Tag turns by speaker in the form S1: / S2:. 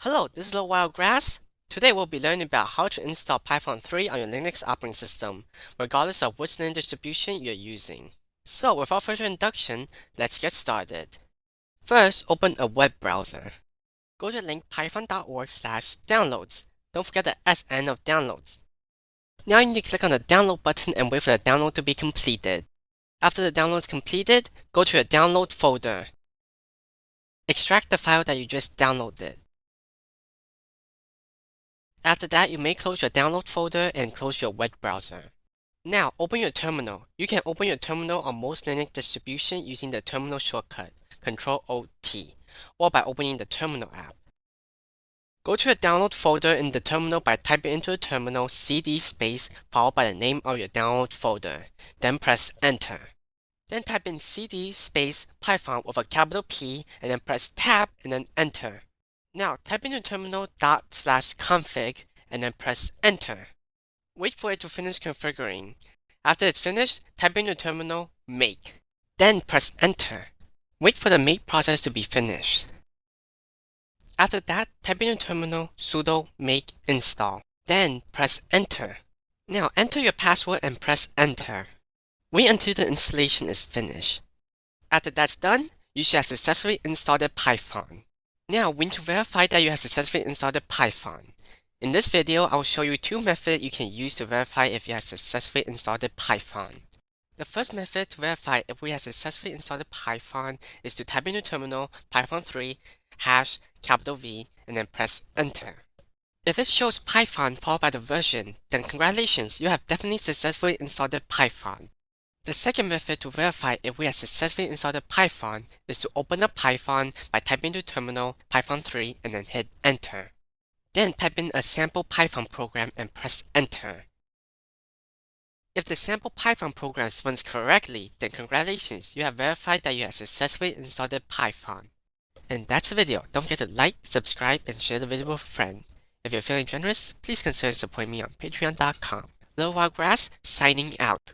S1: Hello, this is Little Wild Grass. Today we'll be learning about how to install Python 3 on your Linux operating system, regardless of which Linux distribution you're using. So without further introduction, let's get started. First, open a web browser. Go to the link python.org/downloads. Don't forget the SN of downloads. Now you need to click on the download button and wait for the download to be completed. After the download is completed, go to your download folder. Extract the file that you just downloaded. After that, you may close your download folder and close your web browser. Now, open your terminal. You can open your terminal on most Linux distributions using the terminal shortcut, Ctrl-O-T, or by opening the terminal app. Go to your download folder in the terminal by typing into the terminal cd space followed by the name of your download folder, then press enter. Then type in cd space python with a capital P and then press tab and then enter. Now type in your terminal /config and then press enter. Wait for it to finish configuring. After it's finished, type in your terminal make. Then press enter. Wait for the make process to be finished. After that, type in your terminal sudo make install. Then press enter. Now enter your password and press enter. Wait until the installation is finished. After that's done, you should have successfully installed Python. Now, we need to verify that you have successfully installed Python. In this video, I will show you two methods you can use to verify if you have successfully installed Python. The first method to verify if we have successfully installed Python is to type in your terminal python3 #V and then press enter. If it shows Python followed by the version, then congratulations, you have definitely successfully installed Python. The second method to verify if we have successfully installed Python is to open up Python by typing into terminal python3 and then hit enter. Then type in a sample Python program and press enter. If the sample Python program runs correctly, then congratulations, you have verified that you have successfully installed Python. And that's the video. Don't forget to like, subscribe, and share the video with a friend. If you're feeling generous, please consider supporting me on patreon.com. Little Wild Grass signing out.